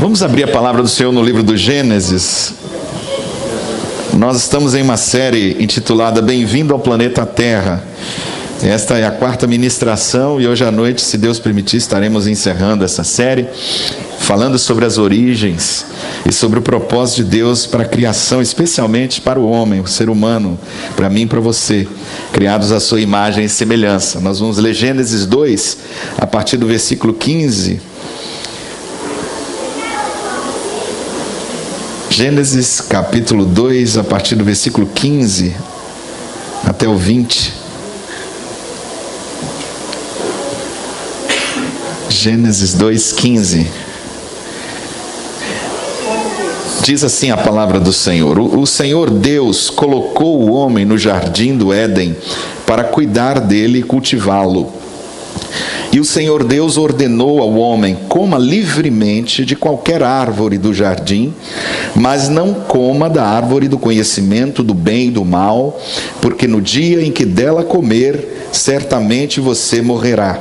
Vamos abrir a palavra do Senhor no livro do Gênesis. Nós estamos em uma série intitulada Bem-vindo ao Planeta Terra. Esta é a quarta ministração e hoje à noite, se Deus permitir, estaremos encerrando essa série, falando sobre as origens e sobre o propósito de Deus para a criação, especialmente para o homem, o ser humano, para mim e para você, criados à sua imagem e semelhança. Nós vamos ler Gênesis 2, a partir do versículo 15. Gênesis capítulo 2, a partir do versículo 15 até o 20. Gênesis 2, 15. Diz assim a palavra do Senhor: O Senhor Deus colocou o homem no jardim do Éden para cuidar dele e cultivá-lo. E o Senhor Deus ordenou ao homem: coma livremente de qualquer árvore do jardim, mas não coma da árvore do conhecimento do bem e do mal, porque no dia em que dela comer, certamente você morrerá.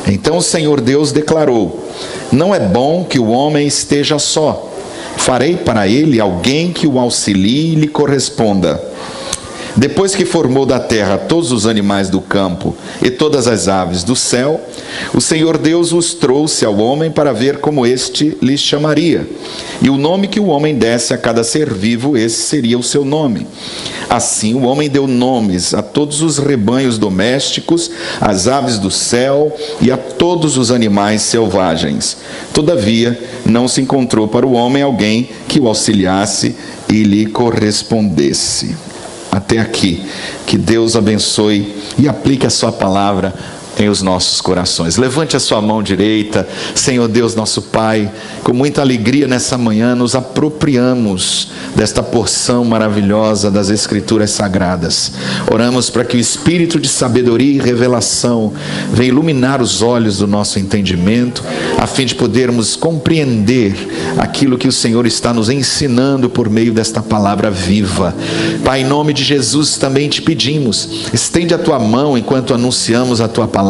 Então o Senhor Deus declarou: não é bom que o homem esteja só. Farei para ele alguém que o auxilie e lhe corresponda. Depois que formou da terra todos os animais do campo e todas as aves do céu, o Senhor Deus os trouxe ao homem para ver como este lhes chamaria. E o nome que o homem desse a cada ser vivo, esse seria o seu nome. Assim o homem deu nomes a todos os rebanhos domésticos, às aves do céu e a todos os animais selvagens. Todavia, não se encontrou para o homem alguém que o auxiliasse e lhe correspondesse. Até aqui. Que Deus abençoe e aplique a sua palavra em os nossos corações. Levante a sua mão direita. Senhor Deus, nosso Pai, com muita alegria nessa manhã nos apropriamos desta porção maravilhosa das Escrituras Sagradas. Oramos para que o Espírito de sabedoria e revelação venha iluminar os olhos do nosso entendimento, a fim de podermos compreender aquilo que o Senhor está nos ensinando por meio desta palavra viva. Pai, em nome de Jesus também te pedimos, estende a tua mão enquanto anunciamos a tua palavra,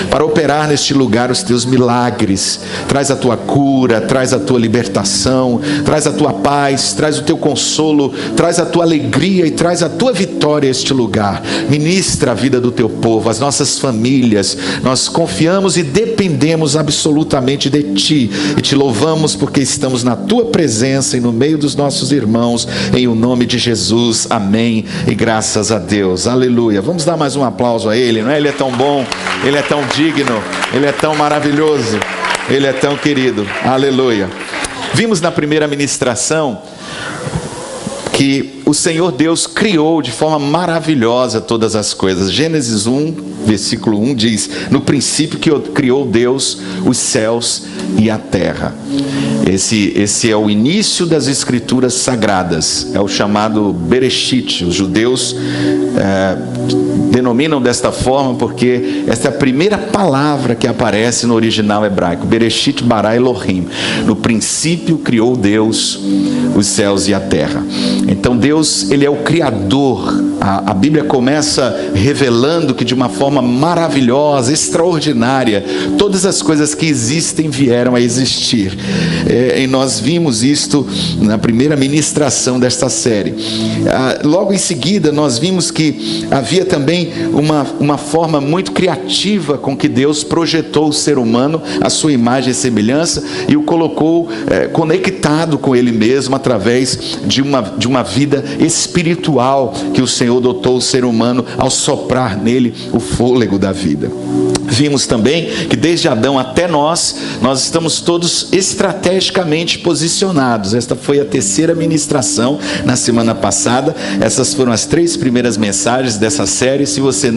para operar neste lugar os teus milagres. Traz a tua cura, traz a tua libertação, traz a tua paz, traz o teu consolo, traz a tua alegria e traz a tua vitória a este lugar. Ministra a vida do teu povo, as nossas famílias. Nós confiamos e dependemos absolutamente de ti e te louvamos porque estamos na tua presença e no meio dos nossos irmãos, em o nome de Jesus, amém e graças a Deus, aleluia. Vamos dar mais um aplauso a Ele, não é? Ele é tão bom, Ele é tão digno, Ele é tão maravilhoso, Ele é tão querido, aleluia. Vimos na primeira ministração que o Senhor Deus criou de forma maravilhosa todas as coisas. Gênesis 1, versículo 1 diz: no princípio que criou Deus os céus e a terra. Esse é o início das Escrituras Sagradas, é o chamado Bereshit. Os judeus denominam desta forma porque esta é a primeira palavra que aparece no original hebraico. Bereshit bara Elohim. No princípio criou Deus os céus e a terra. Então Deus, Ele é o Criador. A Bíblia começa revelando que de uma forma maravilhosa, extraordinária, todas as coisas que existem vieram a existir. E nós vimos isto na primeira ministração desta série. Logo em seguida nós vimos que havia também uma forma muito criativa com que Deus projetou o ser humano à sua imagem e semelhança e o colocou conectado com Ele mesmo através de uma vida espiritual que o Senhor dotou o ser humano ao soprar nele o fôlego da vida. Vimos também que desde Adão até nós estamos todos estrategicamente posicionados. Esta foi a terceira ministração na semana passada. Essas foram as 3 primeiras mensagens dessa série. Se você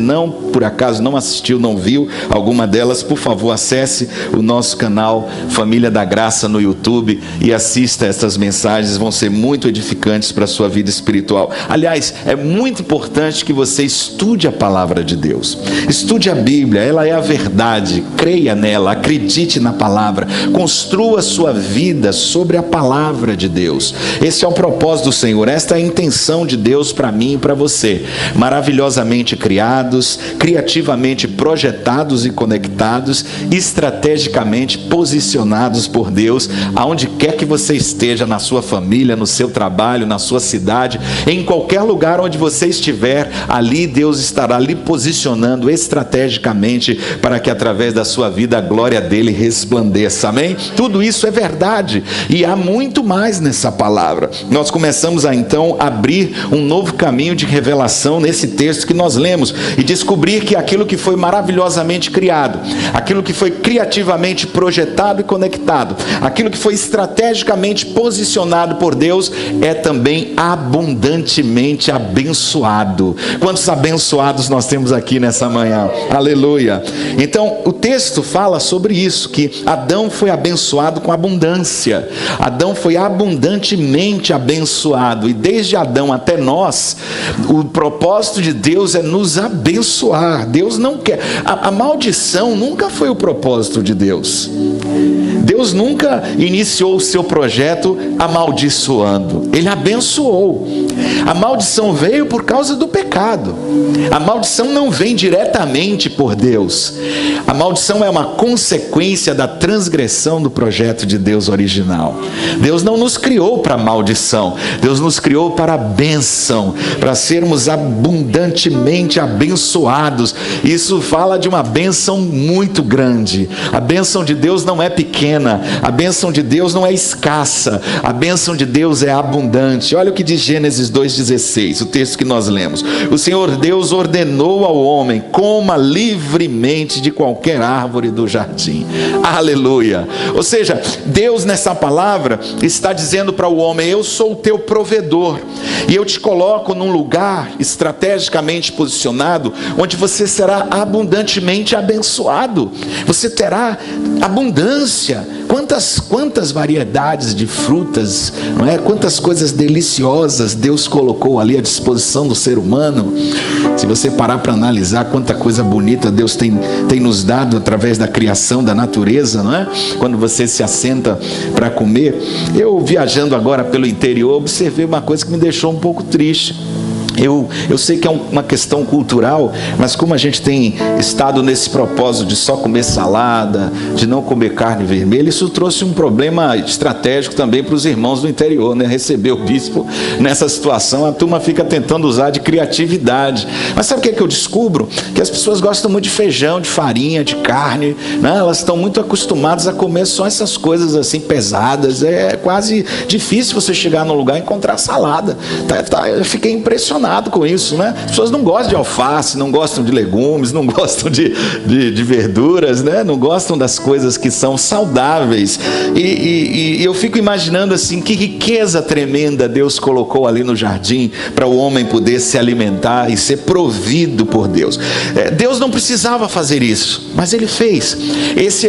por acaso não assistiu, não viu alguma delas, por favor, acesse o nosso canal Família da Graça no YouTube e assista essas mensagens. Vão ser muito edificantes para a sua vida espiritual. Aliás, é muito importante que você estude a palavra de Deus. Estude a Bíblia, ela é a verdade. Creia nela, acredite na palavra, construa a sua vida vida sobre a palavra de Deus. Esse é o propósito do Senhor, esta é a intenção de Deus para mim e para você. Maravilhosamente criados, criativamente projetados e conectados, estrategicamente posicionados por Deus, aonde quer que você esteja, na sua família, no seu trabalho, na sua cidade, em qualquer lugar onde você estiver, ali Deus estará lhe posicionando estrategicamente para que através da sua vida a glória dele resplandeça, amém? Tudo isso é verdade e há muito mais nessa palavra. Nós começamos a então abrir um novo caminho de revelação nesse texto que nós lemos e descobrir que aquilo que foi maravilhosamente criado, aquilo que foi criativamente projetado e conectado, aquilo que foi estrategicamente posicionado por Deus é também abundantemente abençoado. Quantos abençoados nós temos aqui nessa manhã? Aleluia! Então o texto fala sobre isso, que Adão foi abençoado com abundância. Adão foi abundantemente abençoado e desde Adão até nós, o propósito de Deus é nos abençoar. Deus não quer, a maldição nunca foi o propósito de Deus. Deus nunca iniciou o seu projeto amaldiçoando. Ele abençoou. A maldição veio por causa do pecado. A maldição não vem diretamente por Deus. A maldição é uma consequência da transgressão do projeto de Deus original. Deus não nos criou para maldição. Deus nos criou para a bênção, para sermos abundantemente abençoados. Isso fala de uma bênção muito grande. A bênção de Deus não é pequena. A bênção de Deus não é escassa. A bênção de Deus é abundante. Olha o que diz Gênesis 2,16, o texto que nós lemos. O Senhor Deus ordenou ao homem: coma livremente de qualquer árvore do jardim. Aleluia! Ou seja, Deus nessa palavra está dizendo para o homem: eu sou o teu provedor e eu te coloco num lugar estrategicamente posicionado onde você será abundantemente abençoado. Você terá abundância. Quantas variedades de frutas, não é? Quantas coisas deliciosas Deus colocou ali à disposição do ser humano. Se você parar para analisar quanta coisa bonita Deus tem nos dado através da criação da natureza, não é? Quando você se assenta para comer. Eu, viajando agora pelo interior, observei uma coisa que me deixou um pouco triste. Eu sei que é uma questão cultural, mas como a gente tem estado nesse propósito de só comer salada, de não comer carne vermelha, isso trouxe um problema estratégico também para os irmãos do interior, né? Receber o bispo nessa situação, a turma fica tentando usar de criatividade. Mas sabe o que é que eu descubro? Que as pessoas gostam muito de feijão, de farinha, de carne, né? Elas estão muito acostumadas a comer só essas coisas assim pesadas. É quase difícil você chegar num lugar e encontrar salada. Eu fiquei impressionado com isso, né? As pessoas não gostam de alface, não gostam de legumes, não gostam de verduras, né? Não gostam das coisas que são saudáveis. E eu fico imaginando assim, que riqueza tremenda Deus colocou ali no jardim para o homem poder se alimentar e ser provido por Deus. Deus não precisava fazer isso, mas Ele fez.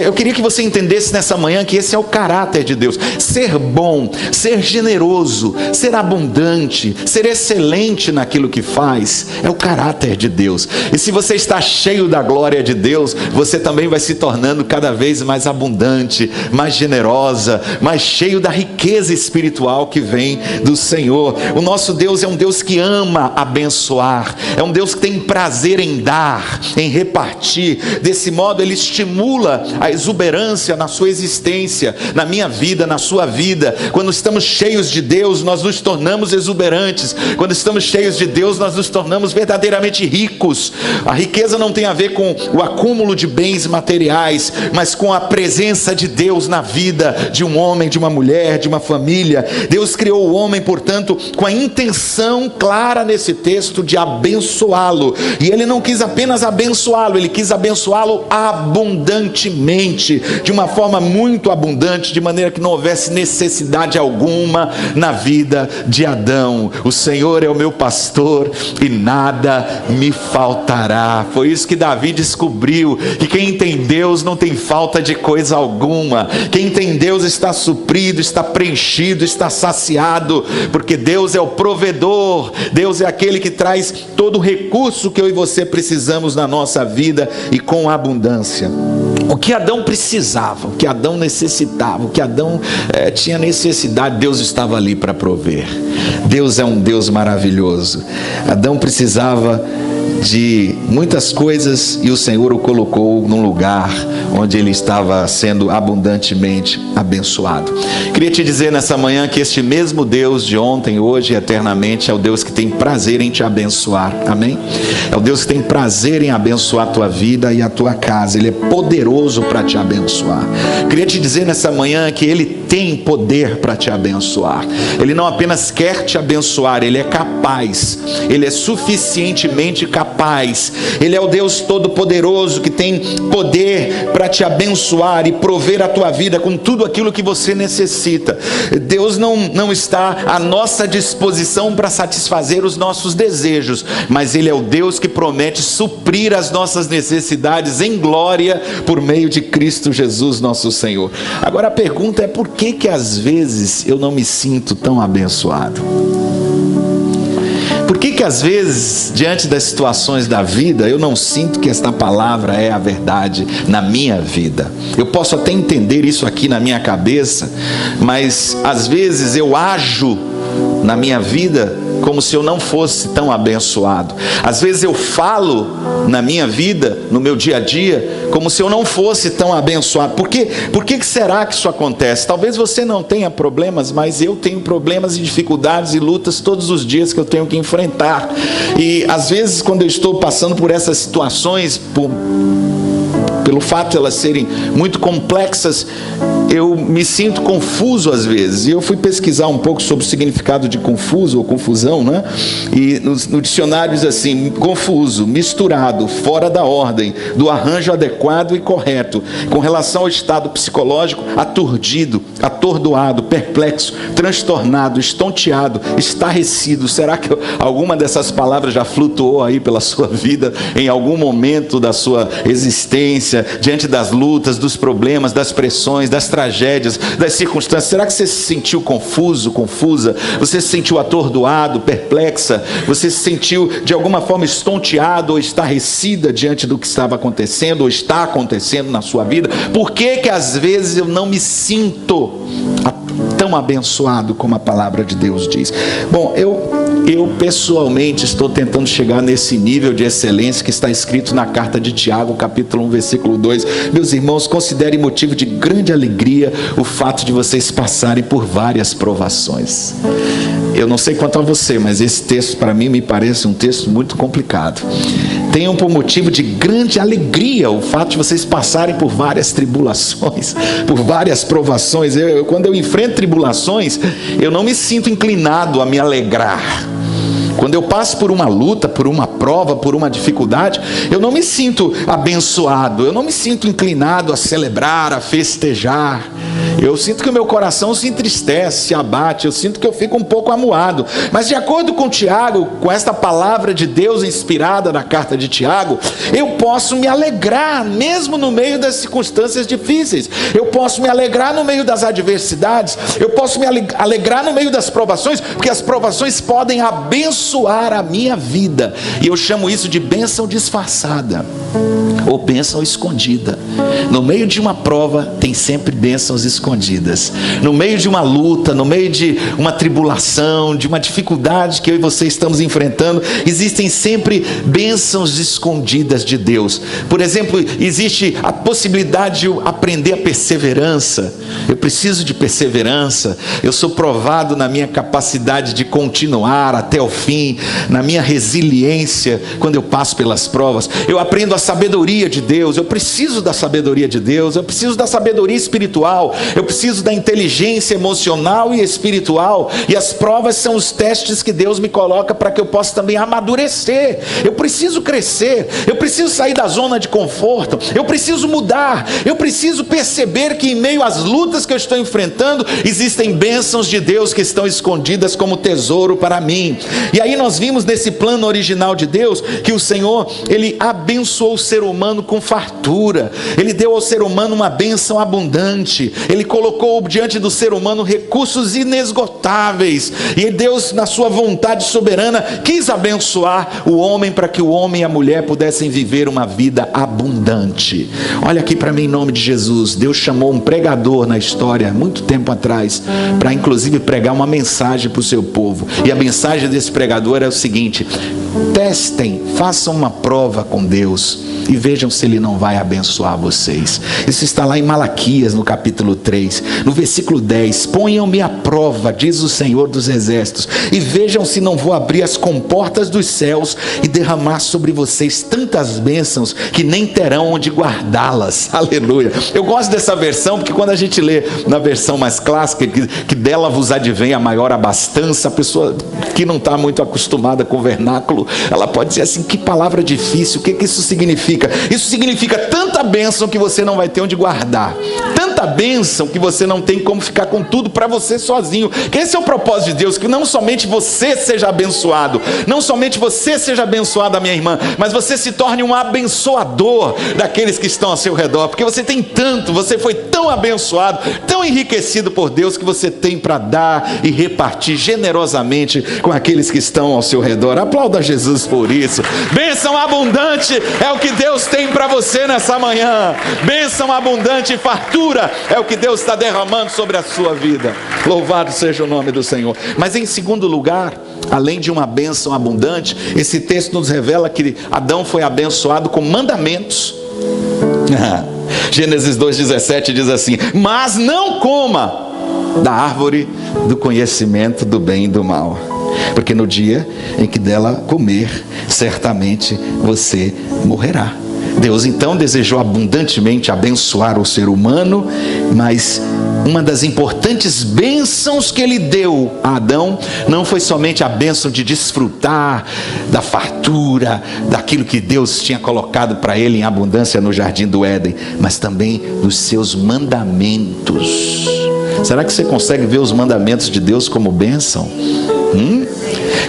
Eu queria que você entendesse nessa manhã que esse é o caráter de Deus: ser bom, ser generoso, ser abundante, ser excelente naquilo que faz, é o caráter de Deus. E se você está cheio da glória de Deus, você também vai se tornando cada vez mais abundante, mais generosa, mais cheio da riqueza espiritual que vem do Senhor. O nosso Deus é um Deus que ama abençoar, é um Deus que tem prazer em dar, em repartir. Desse modo Ele estimula a exuberância na sua existência, na minha vida, na sua vida. Quando estamos cheios de Deus, nós nos tornamos exuberantes. Quando estamos cheios de Deus, nós nos tornamos verdadeiramente ricos. A riqueza não tem a ver com o acúmulo de bens materiais, mas com a presença de Deus na vida de um homem, de uma mulher, de uma família. Deus criou o homem, portanto, com a intenção clara nesse texto de abençoá-lo. E Ele não quis apenas abençoá-lo, Ele quis abençoá-lo abundantemente, de uma forma muito abundante, de maneira que não houvesse necessidade alguma na vida de Adão. O Senhor é o meu pastor e nada me faltará. Foi isso que Davi descobriu, que quem tem Deus não tem falta de coisa alguma. Quem tem Deus está suprido, está preenchido, está saciado, porque Deus é o provedor. Deus é aquele que traz todo o recurso que eu e você precisamos na nossa vida e com abundância. O que Adão precisava, o que Adão necessitava, o que Adão tinha necessidade, Deus estava ali para prover. Deus é um Deus maravilhoso. Adão precisava de muitas coisas e o Senhor o colocou num lugar onde ele estava sendo abundantemente abençoado. Queria te dizer nessa manhã que este mesmo Deus de ontem, hoje e eternamente é o Deus que tem prazer em te abençoar, amém? É o Deus que tem prazer em abençoar a tua vida e a tua casa. Ele é poderoso para te abençoar. Queria te dizer nessa manhã que Ele tem poder para te abençoar. Ele não apenas quer te abençoar, Ele é capaz, Ele é suficientemente capaz. Ele é o Deus Todo-Poderoso que tem poder para te abençoar e prover a tua vida com tudo aquilo que você necessita. Deus não está à nossa disposição para satisfazer os nossos desejos, mas Ele é o Deus que promete suprir as nossas necessidades em glória por meio de Cristo Jesus nosso Senhor. Agora a pergunta é: por que às vezes eu não me sinto tão abençoado? Por que às vezes, diante das situações da vida, eu não sinto que esta palavra é a verdade na minha vida? Eu posso até entender isso aqui na minha cabeça, mas às vezes eu ajo na minha vida como se eu não fosse tão abençoado. Às vezes eu falo na minha vida, no meu dia a dia, como se eu não fosse tão abençoado. Por que será que isso acontece? Talvez você não tenha problemas, mas eu tenho problemas e dificuldades e lutas todos os dias que eu tenho que enfrentar. E às vezes, quando eu estou passando por essas situações, pelo fato de elas serem muito complexas, eu me sinto confuso às vezes. E eu fui pesquisar um pouco sobre o significado de confuso ou confusão, né? E no dicionário diz assim: confuso, misturado, fora da ordem, do arranjo adequado e correto, com relação ao estado psicológico, aturdido, atordoado, perplexo, transtornado, estonteado, estarrecido. Será que alguma dessas palavras já flutuou aí pela sua vida em algum momento da sua existência, diante das lutas, dos problemas, das pressões, das tragédias, das circunstâncias? Será que você se sentiu confuso, confusa? Você se sentiu atordoado, perplexa? Você se sentiu de alguma forma estonteado ou estarrecida diante do que estava acontecendo ou está acontecendo na sua vida? Por que às vezes eu não me sinto tão abençoado como a palavra de Deus diz? Bom, eu pessoalmente estou tentando chegar nesse nível de excelência que está escrito na carta de Tiago, capítulo 1, versículo 2. Meus irmãos, considerem motivo de grande alegria o fato de vocês passarem por várias provações. Eu não sei quanto a você, mas esse texto para mim me parece um texto muito complicado. Tenham por motivo de grande alegria o fato de vocês passarem por várias tribulações, por várias provações. Quando eu enfrento tribulações, eu não me sinto inclinado a me alegrar. Quando eu passo por uma luta, por uma prova, por uma dificuldade, eu não me sinto abençoado, eu não me sinto inclinado a celebrar, a festejar. Eu sinto que o meu coração se entristece, se abate, eu sinto que eu fico um pouco amuado. Mas de acordo com Tiago, com esta palavra de Deus inspirada na carta de Tiago, eu posso me alegrar mesmo no meio das circunstâncias difíceis. Eu posso me alegrar no meio das adversidades, eu posso me alegrar no meio das provações, porque as provações podem abençoar a minha vida. E eu chamo isso de bênção disfarçada ou bênção escondida. No meio de uma prova tem sempre bênçãos escondidas. No meio de uma luta, no meio de uma tribulação, de uma dificuldade que eu e você estamos enfrentando, existem sempre bênçãos escondidas de Deus. Por exemplo, existe a possibilidade de eu aprender a perseverança. Eu preciso de perseverança. Eu sou provado na minha capacidade de continuar até o fim, na minha resiliência quando eu passo pelas provas. Eu aprendo a sabedoria de Deus. Eu preciso da sabedoria de Deus. Eu preciso da sabedoria espiritual. Eu preciso da inteligência emocional e espiritual. E as provas são os testes que Deus me coloca para que eu possa também amadurecer. Eu preciso crescer. Eu preciso sair da zona de conforto. Eu preciso mudar. Eu preciso perceber que em meio às lutas que eu estou enfrentando, existem bênçãos de Deus que estão escondidas como tesouro para mim. E aí nós vimos nesse plano original de Deus, que o Senhor, Ele abençoou o ser humano com fartura, Ele deu ao ser humano uma bênção abundante, Ele colocou diante do ser humano recursos inesgotáveis, e Deus, na sua vontade soberana, quis abençoar o homem, para que o homem e a mulher pudessem viver uma vida abundante. Olha aqui para mim, em nome de Jesus. Deus chamou um pregador na história, muito tempo atrás, para inclusive pregar uma mensagem para o seu povo, e a mensagem desse pregador é o seguinte: testem, façam uma prova com Deus e vejam se Ele não vai abençoar vocês. Isso está lá em Malaquias, no capítulo 3, no versículo 10. Ponham-me à prova, diz o Senhor dos Exércitos, e vejam se não vou abrir as comportas dos céus e derramar sobre vocês tantas bênçãos que nem terão onde guardá-las. Aleluia. Eu gosto dessa versão, porque quando a gente lê na versão mais clássica, que dela vos advém a maior abastança, a pessoa que não está muito acostumada com o vernáculo, ela pode dizer assim: que palavra difícil, o que isso significa? Isso significa tanta bênção que você não vai ter onde guardar, tanta bênção que você não tem como ficar com tudo para você sozinho. Que esse é o propósito de Deus, que não somente você seja abençoado, não somente você seja abençoada, minha irmã, mas você se torne um abençoador daqueles que estão ao seu redor, porque você tem tanto, você foi tão abençoado, tão enriquecido por Deus, que você tem para dar e repartir generosamente com aqueles que estão ao seu redor. Aplauda Jesus por isso. Bênção abundante é o que Deus tem para você nessa manhã. Bênção abundante e fartura é o que Deus está derramando sobre a sua vida. Louvado seja o nome do Senhor. Mas em segundo lugar, além de uma bênção abundante, esse texto nos revela que Adão foi abençoado com mandamentos. Gênesis 2,17 diz assim: mas não coma da árvore do conhecimento do bem e do mal, porque no dia em que dela comer, certamente você morrerá. Deus então desejou abundantemente abençoar o ser humano, mas uma das importantes bênçãos que Ele deu a Adão não foi somente a bênção de desfrutar da fartura, daquilo que Deus tinha colocado para ele em abundância no jardim do Éden, mas também dos seus mandamentos. Será que você consegue ver os mandamentos de Deus como bênção?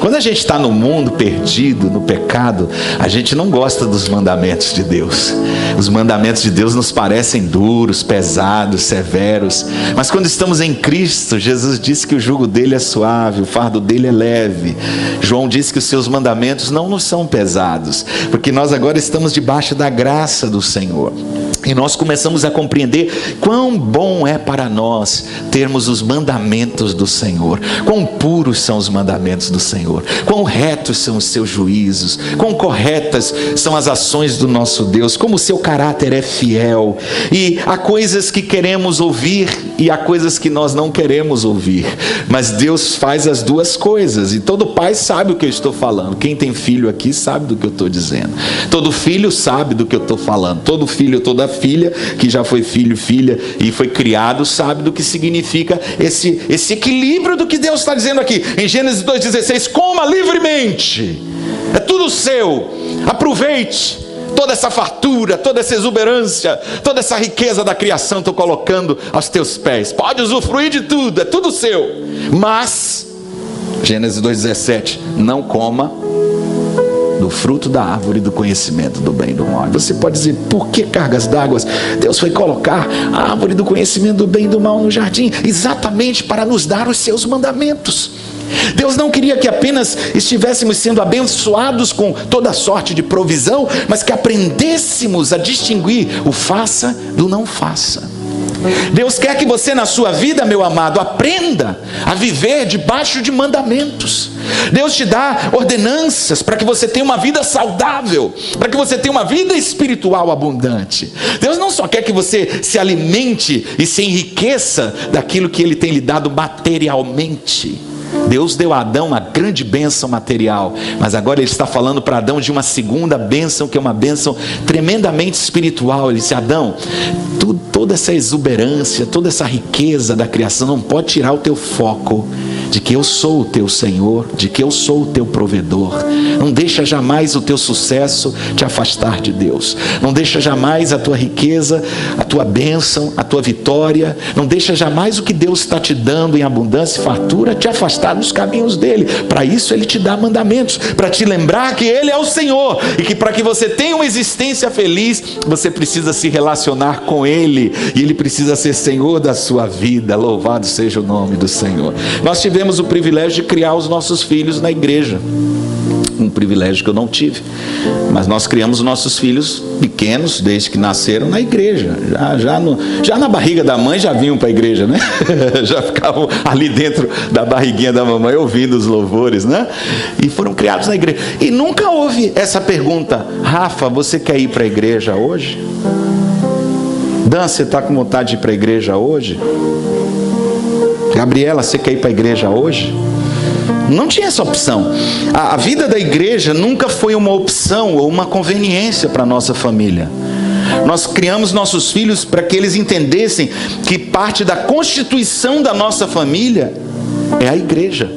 Quando a gente está no mundo perdido, no pecado, a gente não gosta dos mandamentos de Deus. Os mandamentos de Deus nos parecem duros, pesados, severos. Mas quando estamos em Cristo, Jesus disse que o jugo dele é suave, o fardo dele é leve. João disse que os seus mandamentos não nos são pesados, porque nós agora estamos debaixo da graça do Senhor. E nós começamos a compreender quão bom é para nós termos os mandamentos do Senhor, quão puros são os mandamentos do Senhor, quão retos são os seus juízos, quão corretas são as ações do nosso Deus, como o seu caráter é fiel. E há coisas que queremos ouvir e há coisas que nós não queremos ouvir, mas Deus faz as duas coisas, e todo pai sabe o que eu estou falando. Quem tem filho aqui sabe do que eu estou dizendo, todo filho sabe do que eu estou falando, todo filho, toda filha que já foi filho, filha e foi criado, sabe do que significa esse equilíbrio do que Deus está dizendo aqui em Gênesis 2,16: coma livremente, é tudo seu, aproveite toda essa fartura, toda essa exuberância, toda essa riqueza da criação. Estou colocando aos teus pés, pode usufruir de tudo, é tudo seu, mas Gênesis 2,17: não coma do fruto da árvore do conhecimento do bem e do mal. Você pode dizer: por que cargas d'água? Deus foi colocar a árvore do conhecimento do bem e do mal no jardim exatamente para nos dar os seus mandamentos. Deus não queria que apenas estivéssemos sendo abençoados com toda sorte de provisão, mas que aprendêssemos a distinguir o faça do não faça. Deus quer que você na sua vida, meu amado, aprenda a viver debaixo de mandamentos. Deus te dá ordenanças para que você tenha uma vida saudável, para que você tenha uma vida espiritual abundante. Deus não só quer que você se alimente e se enriqueça daquilo que Ele tem lhe dado materialmente. Deus deu a Adão uma grande bênção material, mas agora Ele está falando para Adão de uma segunda bênção, que é uma bênção tremendamente espiritual. Ele disse: Adão, toda essa exuberância, toda essa riqueza da criação não pode tirar o teu foco de que eu sou o teu Senhor, de que eu sou o teu provedor. Não deixa jamais o teu sucesso te afastar de Deus. Não deixa jamais a tua riqueza, a tua bênção, a tua vitória. Não deixa jamais o que Deus está te dando em abundância e fartura te afastar dos caminhos dele. Para isso ele te dá mandamentos, para te lembrar que ele é o Senhor, e que para que você tenha uma existência feliz, você precisa se relacionar com ele, e ele precisa ser Senhor da sua vida. Louvado seja o nome do Senhor. Nós tivemos o privilégio de criar os nossos filhos na igreja, um privilégio que eu não tive, mas nós criamos os nossos filhos pequenos desde que nasceram na igreja, já na barriga da mãe já vinham para a igreja, né? Já ficavam ali dentro da barriguinha da mamãe ouvindo os louvores, né? E foram criados na igreja, e nunca houve essa pergunta: Rafa, você quer ir para a igreja hoje? Dan, você está com vontade de ir para a igreja hoje? Gabriela, você quer ir para a igreja hoje? Não tinha essa opção. A vida da igreja nunca foi uma opção ou uma conveniência para a nossa família. Nós criamos nossos filhos para que eles entendessem que parte da constituição da nossa família é a igreja.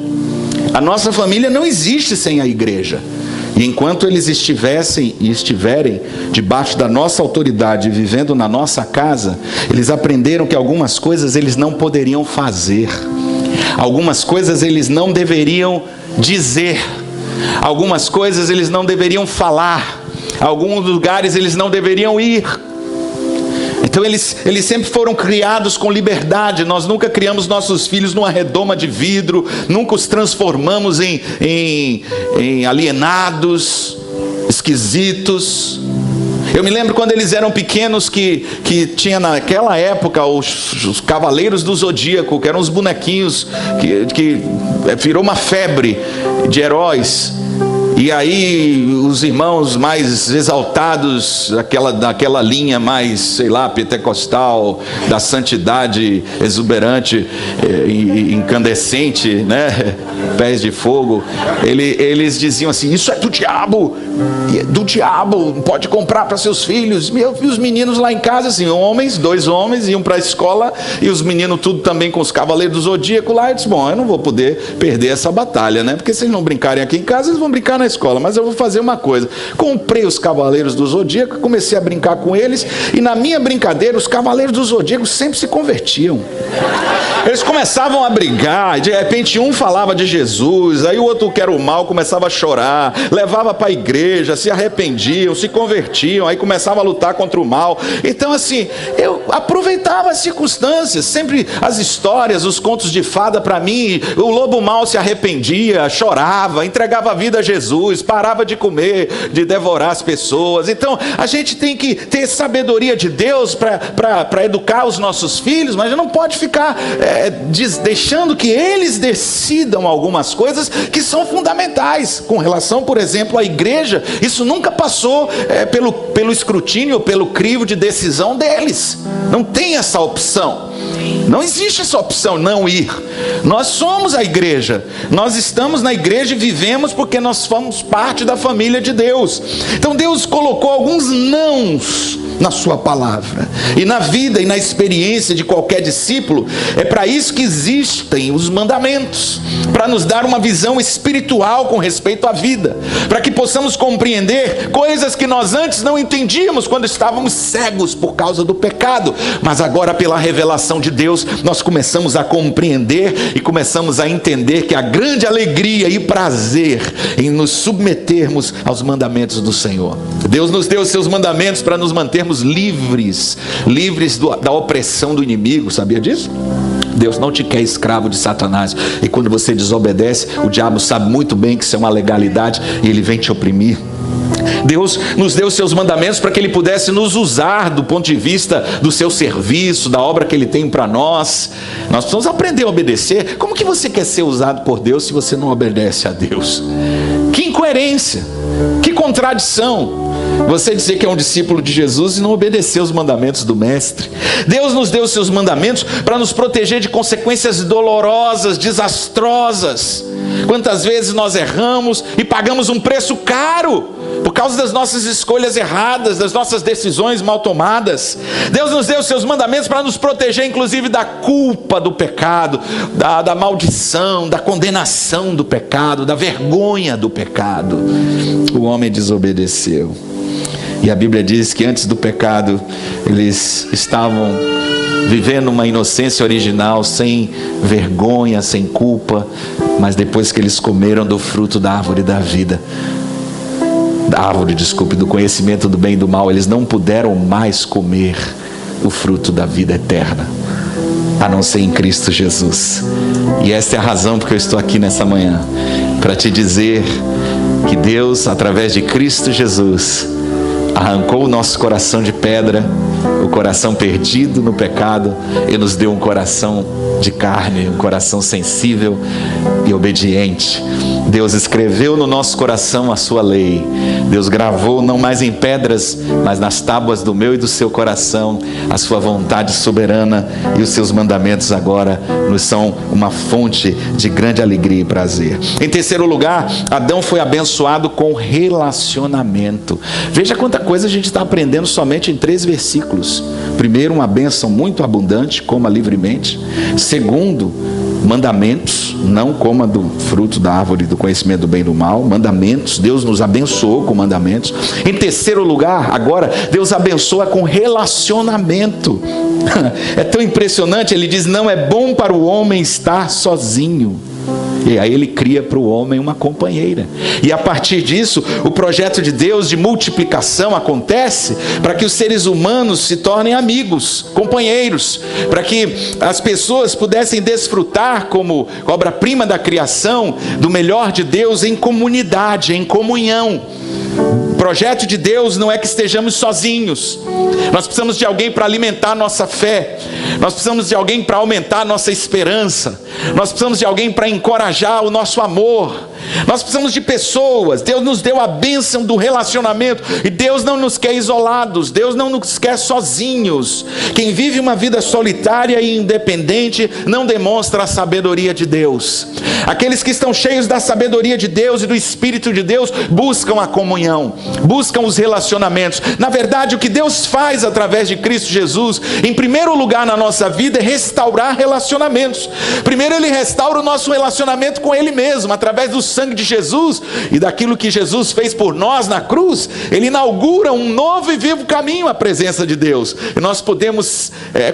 A nossa família não existe sem a igreja. E enquanto eles estiverem debaixo da nossa autoridade, vivendo na nossa casa, eles aprenderam que algumas coisas eles não poderiam fazer, algumas coisas eles não deveriam dizer, algumas coisas eles não deveriam falar, alguns lugares eles não deveriam ir. Então eles sempre foram criados com liberdade. Nós nunca criamos nossos filhos numa redoma de vidro, nunca os transformamos em alienados, esquisitos. Eu me lembro quando eles eram pequenos que tinha naquela época os Cavaleiros do Zodíaco, que eram os bonequinhos que virou uma febre de heróis. E aí os irmãos mais exaltados, daquela linha mais, sei lá, pentecostal, da santidade exuberante e incandescente, né? Pés de fogo, eles diziam assim: isso é do diabo, não pode comprar para seus filhos. E os meninos lá em casa, assim, dois homens iam para a escola, e os meninos tudo também com os Cavaleiros do Zodíaco lá. Eu disse: bom, eu não vou poder perder essa batalha, né? Porque se eles não brincarem aqui em casa, eles vão brincar na escola. Mas eu vou fazer uma coisa: comprei os Cavaleiros do Zodíaco, comecei a brincar com eles, e na minha brincadeira os Cavaleiros do Zodíaco sempre se convertiam. Eles começavam a brigar, de repente um falava de Jesus, aí o outro, que era o mal, começava a chorar, levava para a igreja, se arrependiam, se convertiam, aí começava a lutar contra o mal. Então assim, eu aproveitava as circunstâncias, sempre as histórias, os contos de fada para mim. O lobo mau se arrependia, chorava, entregava a vida a Jesus, parava de comer, de devorar as pessoas. Então a gente tem que ter sabedoria de Deus para educar os nossos filhos, mas não pode ficar deixando que eles decidam algumas coisas que são fundamentais com relação, por exemplo, à igreja. Isso nunca passou pelo escrutínio, pelo crivo de decisão deles. Não tem essa opção. Não existe essa opção, não ir. Nós somos a igreja, nós estamos na igreja e vivemos porque nós somos parte da família de Deus. Então Deus colocou alguns nãos na sua palavra, e na vida e na experiência de qualquer discípulo. É para isso que existem os mandamentos, para nos dar uma visão espiritual com respeito à vida, para que possamos compreender coisas que nós antes não entendíamos quando estávamos cegos por causa do pecado, mas agora, pela revelação de Deus, nós começamos a compreender e começamos a entender que a grande alegria e prazer em nos submetermos aos mandamentos do Senhor. Deus nos deu os seus mandamentos para nos mantermos livres da opressão do inimigo. Sabia disso? Deus não te quer escravo de Satanás. E quando você desobedece, o diabo sabe muito bem que isso é uma legalidade e ele vem te oprimir. Deus nos deu os seus mandamentos para que Ele pudesse nos usar do ponto de vista do seu serviço, da obra que Ele tem para nós. Nós precisamos aprender a obedecer. Como que você quer ser usado por Deus se você não obedece a Deus? Que incoerência, que contradição você dizer que é um discípulo de Jesus e não obedecer os mandamentos do Mestre. Deus nos deu os seus mandamentos para nos proteger de consequências dolorosas, desastrosas. Quantas vezes nós erramos e pagamos um preço caro por causa das nossas escolhas erradas, das nossas decisões mal tomadas. Deus nos deu os seus mandamentos para nos proteger, inclusive da culpa do pecado, da maldição, da condenação do pecado, da vergonha do pecado. O homem desobedeceu. E a Bíblia diz que antes do pecado, eles estavam vivendo uma inocência original, sem vergonha, sem culpa. Mas depois que eles comeram do fruto da árvore da vida, do conhecimento do bem e do mal, eles não puderam mais comer o fruto da vida eterna, a não ser em Cristo Jesus. E essa é a razão porque eu estou aqui nessa manhã, para te dizer que Deus, através de Cristo Jesus, arrancou o nosso coração de pedra, o coração perdido no pecado, e nos deu um coração de carne, um coração sensível e obediente. Deus escreveu no nosso coração a sua lei. Deus gravou não mais em pedras, mas nas tábuas do meu e do seu coração a sua vontade soberana, e os seus mandamentos agora nos são uma fonte de grande alegria e prazer. Em terceiro lugar, Adão foi abençoado com relacionamento. Veja quanta coisa a gente está aprendendo somente em 3 versículos. Primeiro, uma bênção muito abundante, coma livremente. Segundo, mandamentos, não coma do fruto da árvore do conhecimento do bem e do mal. Mandamentos, Deus nos abençoou com mandamentos. Em terceiro lugar, agora, Deus abençoa com relacionamento. É tão impressionante, ele diz: não é bom para o homem estar sozinho. E aí ele cria para o homem uma companheira. E a partir disso, o projeto de Deus de multiplicação acontece para que os seres humanos se tornem amigos, companheiros, para que as pessoas pudessem desfrutar, como obra-prima da criação, do melhor de Deus em comunidade, em comunhão. O projeto de Deus não é que estejamos sozinhos. Nós precisamos de alguém para alimentar a nossa fé. Nós precisamos de alguém para aumentar a nossa esperança. Nós precisamos de alguém para encorajar o nosso amor. Nós precisamos de pessoas. Deus nos deu a bênção do relacionamento. E Deus não nos quer isolados. Deus não nos quer sozinhos. Quem vive uma vida solitária e independente não demonstra a sabedoria de Deus. Aqueles que estão cheios da sabedoria de Deus e do Espírito de Deus buscam a comunhão, buscam os relacionamentos. Na verdade, o que Deus faz através de Cristo Jesus, em primeiro lugar na nossa vida, é restaurar relacionamentos. Primeiro Ele restaura o nosso relacionamento com Ele mesmo, através do sangue de Jesus e daquilo que Jesus fez por nós na cruz. Ele inaugura um novo e vivo caminho à presença de Deus, e nós podemos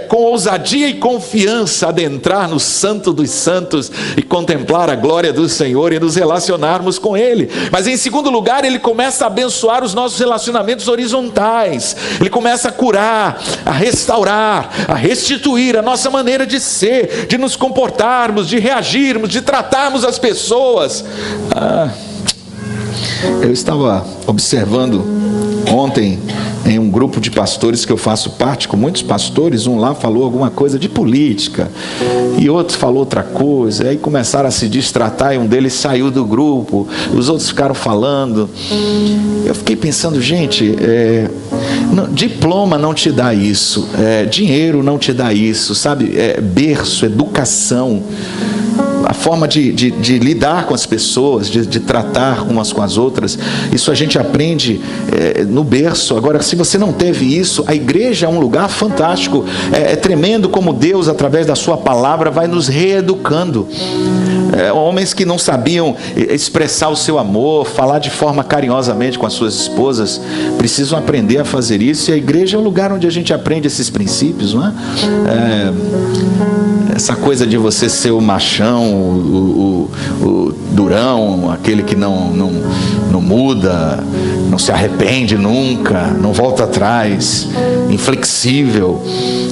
com ousadia e confiança adentrar no Santo dos Santos e contemplar a glória do Senhor e nos relacionarmos com Ele. Mas em segundo lugar, Ele começa a abençoar os nossos relacionamentos horizontais. Ele começa a curar, a restaurar, a restituir a nossa maneira de ser, de nos comportarmos, de reagirmos, de tratarmos as pessoas. Eu estava observando ontem em um grupo de pastores que eu faço parte, com muitos pastores. Um lá falou alguma coisa de política e outro falou outra coisa, aí começaram a se distratar e um deles saiu do grupo, os outros ficaram falando. Eu fiquei pensando, gente, diploma não te dá isso, dinheiro não te dá isso, sabe? Berço, educação, a forma de lidar com as pessoas, de tratar umas com as outras, isso a gente aprende no berço. Agora, se você não teve isso, a igreja é um lugar fantástico. É tremendo como Deus, através da sua palavra, vai nos reeducando. Homens que não sabiam expressar o seu amor, falar de forma carinhosamente com as suas esposas, precisam aprender a fazer isso, e a igreja é um lugar onde a gente aprende esses princípios, não é? Essa coisa de você ser o machão, o durão, aquele que não muda, não se arrepende nunca, não volta atrás, inflexível,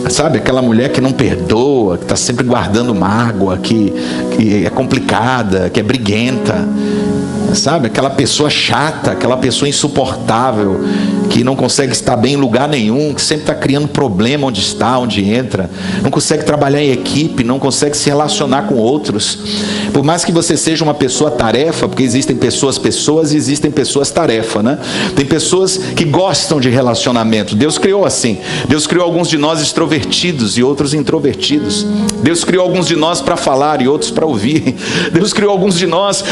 sabe? Aquela mulher que não perdoa, que está sempre guardando mágoa, que é complicada, que é briguenta, sabe? Aquela pessoa chata, aquela pessoa insuportável, que não consegue estar bem em lugar nenhum, que sempre está criando problema onde está, onde entra, não consegue trabalhar em equipe, não consegue se relacionar com outros. Por mais que você seja uma pessoa tarefa, porque existem pessoas e existem pessoas tarefa, né? Tem pessoas que gostam de relacionamento. Deus criou assim. Deus criou alguns de nós extrovertidos e outros introvertidos. Deus criou alguns de nós para falar e outros para ouvir. Deus criou alguns de nós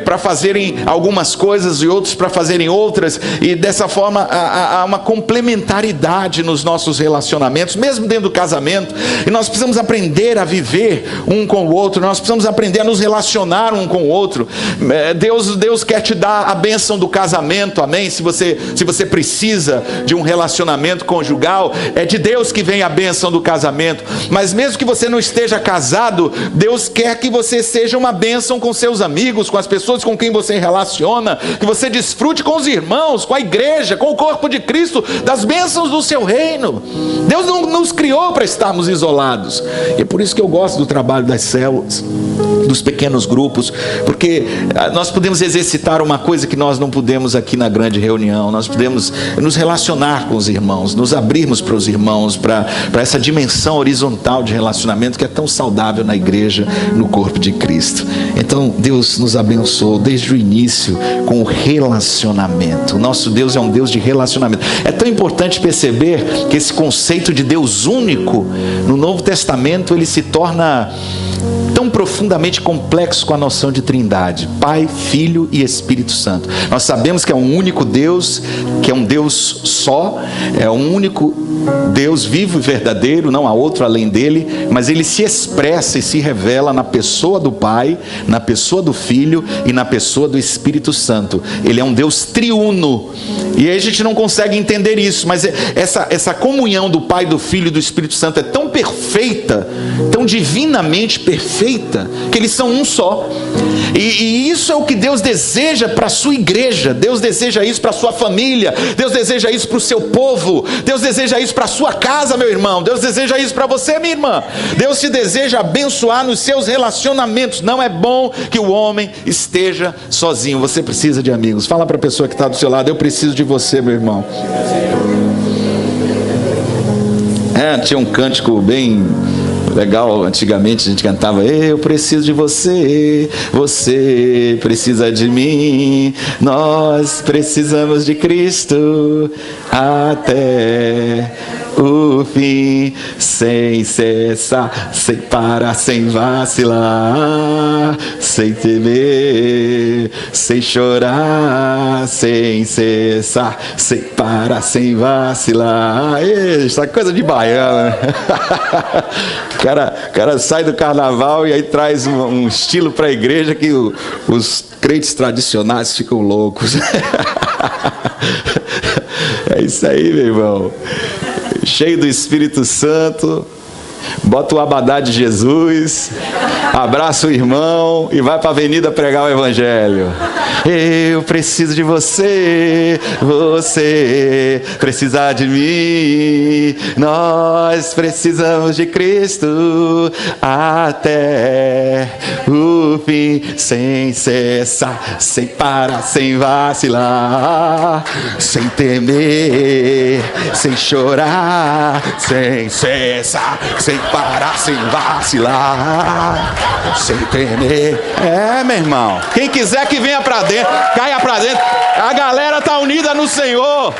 para fazerem algumas coisas e outros para fazerem outras. E dessa forma há uma complementaridade nos nossos relacionamentos, mesmo dentro do casamento. E nós precisamos aprender a viver um com o outro. Nós precisamos aprender a nos relacionar um com o outro. Deus quer te dar a bênção do casamento, amém? Se você precisa de um relacionamento conjugal, é de Deus que vem a bênção do casamento. Mas mesmo que você não esteja casado, Deus quer que você seja uma bênção com seus amigos, com as pessoas com quem você relaciona, que você desfrute com os irmãos, com a igreja, com o corpo de Cristo, das bênçãos do seu reino. Deus não nos criou para estarmos isolados. E é por isso que eu gosto do trabalho das células, dos pequenos grupos, porque nós podemos exercitar uma coisa que nós não podemos aqui na grande reunião. Nós podemos nos relacionar com os irmãos, nos abrirmos para os irmãos, para essa dimensão horizontal de relacionamento que é tão saudável na igreja, no corpo de Cristo. Então Deus nos abençoou desde o início com o relacionamento. O nosso Deus é um Deus de relacionamento. É tão importante perceber que esse conceito de Deus único no Novo Testamento ele se torna tão profundamente complexo com a noção de trindade: Pai, Filho e Espírito Santo. Nós sabemos que é um único Deus, que é um Deus só, é um único Deus vivo e verdadeiro, não há outro além dele, mas ele se expressa e se revela na pessoa do Pai, na pessoa do Filho e na pessoa do Espírito Santo. Ele é um Deus triuno, e aí a gente não consegue entender isso, mas essa comunhão do Pai, do Filho e do Espírito Santo é tão perfeita, tão divinamente perfeita, que eles são um só. E isso é o que Deus deseja para a sua igreja. Deus deseja isso para a sua família. Deus deseja isso para o seu povo. Deus deseja isso para a sua casa, meu irmão. Deus deseja isso para você, minha irmã. Deus te deseja abençoar nos seus relacionamentos. Não é bom que o homem esteja sozinho. Você precisa de amigos. Fala para a pessoa que está do seu lado: eu preciso de você, meu irmão. Tinha um cântico bem legal, antigamente a gente cantava: eu preciso de você, você precisa de mim, nós precisamos de Cristo até o fim, sem cessar, sem parar, sem vacilar, sem temer, sem chorar, sem cessar, sem parar, sem vacilar. Essa coisa de baiano, né? O cara sai do carnaval e aí traz um estilo para a igreja que os crentes tradicionais ficam loucos. É isso aí, meu irmão. Cheio do Espírito Santo, bota o abadá de Jesus, abraça o irmão e vai para a avenida pregar o evangelho. Eu preciso de você, você precisa de mim, nós precisamos de Cristo até o fim, sem cessar, sem parar, sem vacilar, sem temer, sem chorar, sem cessar, sem parar, sem vacilar, sem temer. Meu irmão, quem quiser que venha para dentro, caia para dentro. A galera tá unida no Senhor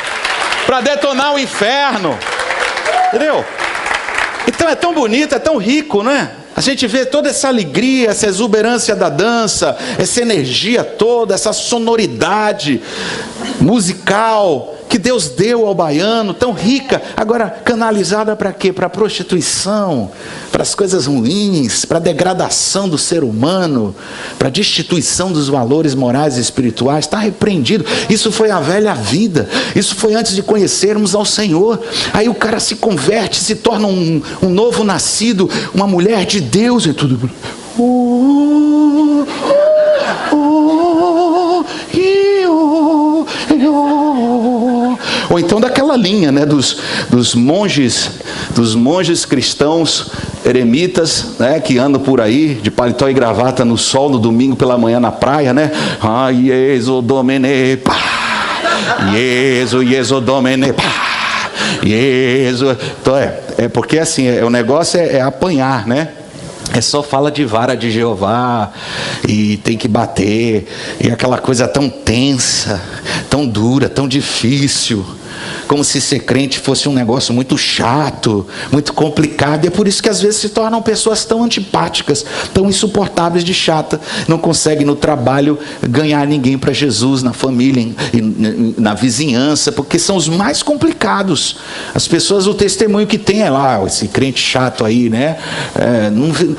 para detonar o inferno, entendeu? Então é tão bonito, é tão rico, não é? A gente vê toda essa alegria, essa exuberância da dança, essa energia toda, essa sonoridade musical que Deus deu ao baiano, tão rica, agora canalizada para quê? Para a prostituição, para as coisas ruins, para a degradação do ser humano, para a destituição dos valores morais e espirituais. Está repreendido. Isso foi a velha vida, isso foi antes de conhecermos ao Senhor. Aí o cara se converte, se torna um novo nascido, uma mulher de Deus e tudo. Ou então daquela linha, né, dos monges cristãos eremitas, né, que andam por aí de paletó e gravata no sol no domingo pela manhã na praia, né? Ieso domine, pá. Ieso domine, pá. Ieso. Então porque assim, o negócio é apanhar, né? É só fala de vara de Jeová e tem que bater, e aquela coisa tão tensa, tão dura, tão difícil. como se ser crente fosse um negócio muito chato, muito complicado. E é por isso que às vezes se tornam pessoas tão antipáticas, tão insuportáveis de chata, não conseguem no trabalho ganhar ninguém para Jesus, na família, na vizinhança, porque são os mais complicados. As pessoas, o testemunho que tem é lá, esse crente chato aí, né?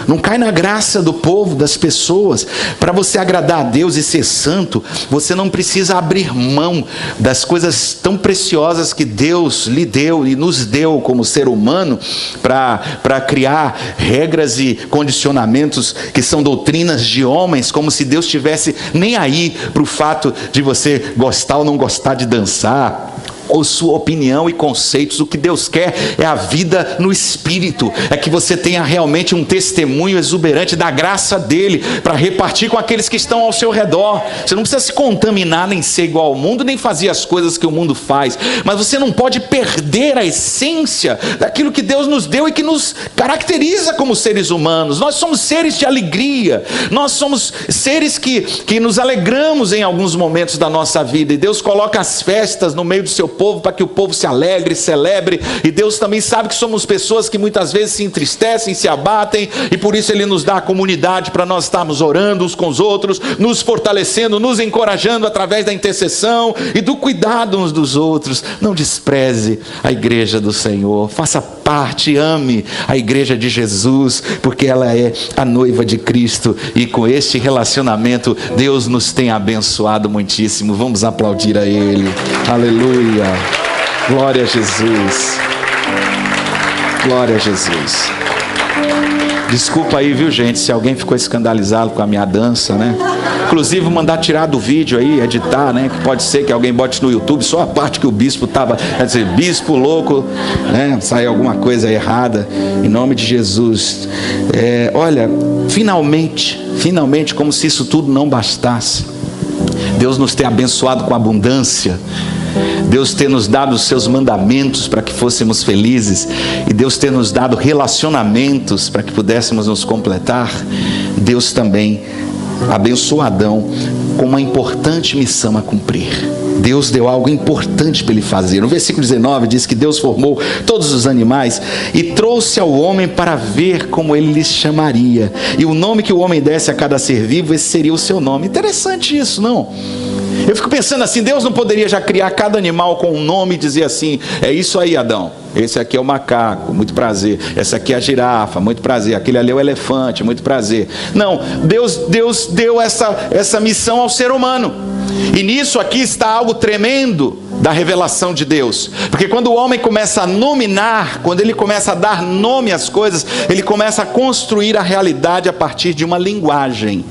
Não cai na graça do povo, das pessoas. Para você agradar a Deus e ser santo, você não precisa abrir mão das coisas tão preciosas que Deus lhe deu e nos deu como ser humano, para criar regras e condicionamentos que são doutrinas de homens, como se Deus tivesse nem aí para o fato de você gostar ou não gostar de dançar, ou sua opinião e conceitos. O que Deus quer é a vida no Espírito, é que você tenha realmente um testemunho exuberante da graça dele, para repartir com aqueles que estão ao seu redor. Você não precisa se contaminar, nem ser igual ao mundo, nem fazer as coisas que o mundo faz, mas você não pode perder a essência daquilo que Deus nos deu e que nos caracteriza como seres humanos. Nós somos seres de alegria, nós somos seres que nos alegramos em alguns momentos da nossa vida, e Deus coloca as festas no meio do seu povo, para que o povo se alegre, celebre. E Deus também sabe que somos pessoas que muitas vezes se entristecem, se abatem, e por isso Ele nos dá a comunidade para nós estarmos orando uns com os outros, nos fortalecendo, nos encorajando através da intercessão e do cuidado uns dos outros. Não despreze a igreja do Senhor, faça parte, ame a igreja de Jesus, porque ela é a noiva de Cristo, e com este relacionamento Deus nos tem abençoado muitíssimo. Vamos aplaudir a Ele. Aleluia. Glória a Jesus. Glória a Jesus. Desculpa aí, viu, gente, se alguém ficou escandalizado com a minha dança, né? Inclusive, mandar tirar do vídeo aí, editar, né? Que pode ser que alguém bote no YouTube só a parte que o bispo estava, quer dizer, bispo louco, né? Saiu alguma coisa errada, em nome de Jesus. Olha, finalmente, como se isso tudo não bastasse, Deus nos tem abençoado com abundância, Deus ter nos dado os seus mandamentos para que fôssemos felizes, e Deus ter nos dado relacionamentos para que pudéssemos nos completar. Deus também abençoou Adão com uma importante missão a cumprir. Deus deu algo importante para ele fazer. No versículo 19 diz que Deus formou todos os animais e trouxe ao homem para ver como ele lhes chamaria, e o nome que o homem desse a cada ser vivo, esse seria o seu nome. Interessante isso, não? Eu fico pensando assim, Deus não poderia já criar cada animal com um nome e dizer assim: é isso aí, Adão, esse aqui é o macaco, muito prazer. Essa aqui é a girafa, muito prazer. Aquele ali é o elefante, muito prazer. Não, Deus deu essa missão ao ser humano. E nisso aqui está algo tremendo da revelação de Deus, porque quando o homem começa a nominar, quando ele começa a dar nome às coisas, ele começa a construir a realidade a partir de uma linguagem.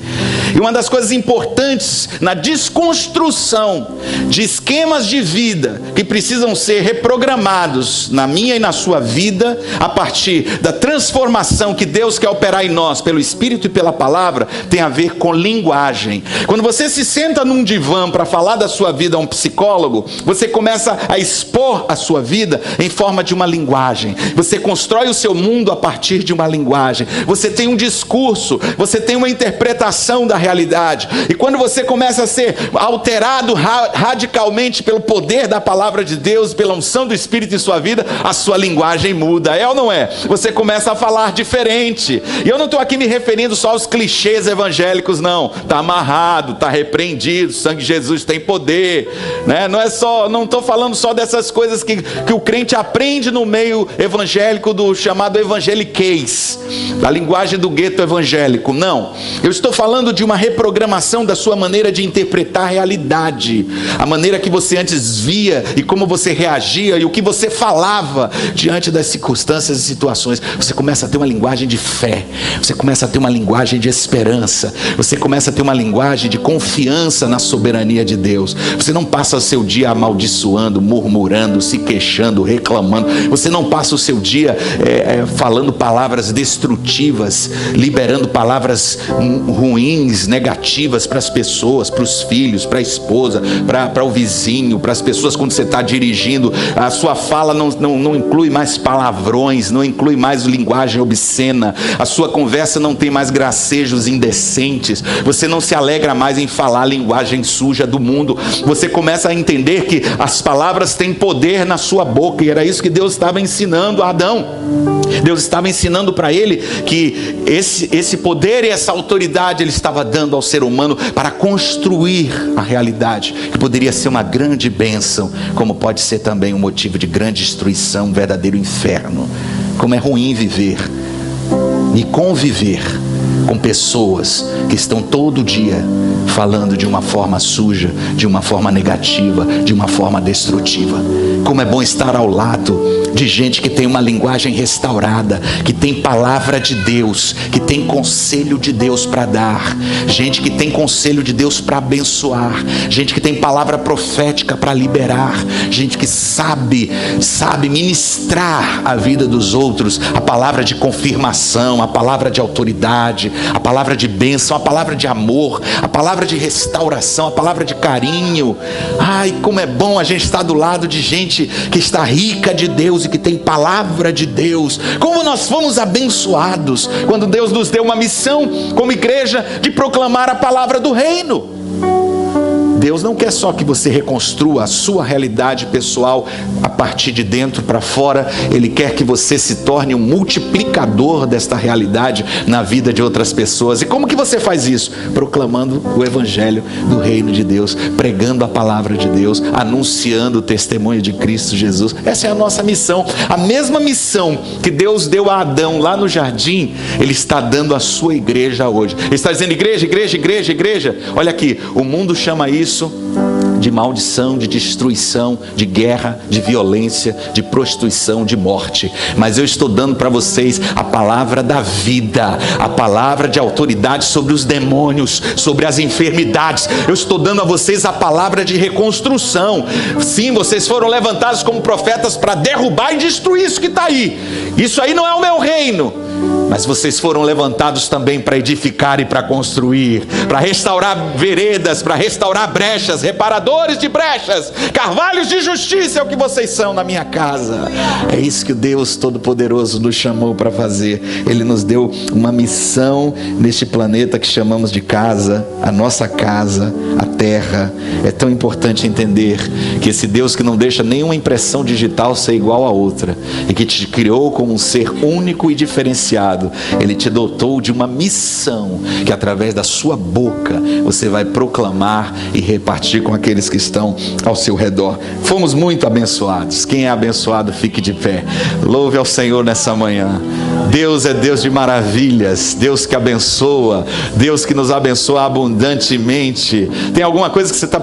E uma das coisas importantes na desconstrução de esquemas de vida que precisam ser reprogramados na minha e na sua vida, a partir da transformação que Deus quer operar em nós pelo Espírito e pela palavra, tem a ver com linguagem. Quando você se senta num divã para falar da sua vida a um psicólogo, você começa a expor a sua vida em forma de uma linguagem. Você constrói o seu mundo a partir de uma linguagem. Você tem um discurso, você tem uma interpretação da realidade. E quando você começa a ser alterado radicalmente pelo poder da palavra de Deus, pela unção do Espírito em sua vida, a sua linguagem muda, é ou não é? Você começa a falar diferente. E eu não estou aqui me referindo só aos clichês evangélicos, não. Está amarrado, está repreendido, o sangue de Jesus tem poder, né? Não estou falando só dessas coisas que o crente aprende no meio evangélico, do chamado evangeliquez, da linguagem do gueto evangélico. Não, eu estou falando de uma reprogramação da sua maneira de interpretar a realidade, a maneira que você antes via e como você reagia e o que você falava diante das circunstâncias e situações. Você começa a ter uma linguagem de fé, você começa a ter uma linguagem de esperança, você começa a ter uma linguagem de confiança na soberania de Deus. Você não passa o seu dia amaldiçoando, murmurando, se queixando, reclamando. Você não passa o seu dia falando palavras destrutivas, liberando palavras ruins atitudes negativas para as pessoas, para os filhos, para a esposa, para o vizinho, para as pessoas quando você está dirigindo. A sua fala não inclui mais palavrões, não inclui mais linguagem obscena. A sua conversa não tem mais gracejos indecentes. Você não se alegra mais em falar a linguagem suja do mundo. Você começa a entender que as palavras têm poder na sua boca, e era isso que Deus estava ensinando a Adão. Deus estava ensinando para ele que esse poder e essa autoridade ele estava dando ao ser humano para construir a realidade, que poderia ser uma grande bênção, como pode ser também um motivo de grande destruição, um verdadeiro inferno. Como é ruim viver e conviver com pessoas que estão todo dia falando de uma forma suja, de uma forma negativa, de uma forma destrutiva. Como é bom estar ao lado de gente que tem uma linguagem restaurada, que tem palavra de Deus, que tem conselho de Deus para dar, gente que tem conselho de Deus para abençoar, gente que tem palavra profética para liberar, gente que sabe ministrar a vida dos outros, a palavra de confirmação, a palavra de autoridade, a palavra de bênção, a palavra de amor, a palavra de restauração, a palavra de carinho. Ai, como é bom a gente estar do lado de gente que está rica de Deus e que tem palavra de Deus. Como nós fomos abençoados quando Deus nos deu uma missão como igreja de proclamar a palavra do reino. Deus não quer só que você reconstrua a sua realidade pessoal a partir de dentro para fora. Ele quer que você se torne um multiplicador desta realidade na vida de outras pessoas. E como que você faz isso? Proclamando o evangelho do reino de Deus, pregando a palavra de Deus, anunciando o testemunho de Cristo Jesus. Essa é a nossa missão. A mesma missão que Deus deu a Adão lá no jardim, Ele está dando à sua igreja hoje. Ele está dizendo: igreja, igreja, igreja, igreja. Olha aqui, o mundo chama isso de maldição, de destruição, de guerra, de violência, de prostituição, de morte. Mas eu estou dando para vocês a palavra da vida, a palavra de autoridade sobre os demônios, sobre as enfermidades. Eu estou dando a vocês a palavra de reconstrução. Sim, vocês foram levantados como profetas para derrubar e destruir isso que está aí. Isso aí não é o meu reino. Mas vocês foram levantados também para edificar e para construir, para restaurar veredas, para restaurar brechas, reparadores de brechas, carvalhos de justiça é o que vocês são na minha casa. É isso que o Deus Todo-Poderoso nos chamou para fazer. Ele nos deu uma missão neste planeta que chamamos de casa, a nossa casa, a terra. É tão importante entender que esse Deus que não deixa nenhuma impressão digital ser igual a outra, e que te criou como um ser único e diferenciado, Ele te dotou de uma missão que através da sua boca você vai proclamar e repartir com aqueles que estão ao seu redor. Fomos muito abençoados. Quem é abençoado, fique de pé. Louve ao Senhor nessa manhã. Deus é Deus de maravilhas, Deus que abençoa, Deus que nos abençoa abundantemente. Tem alguma coisa que você está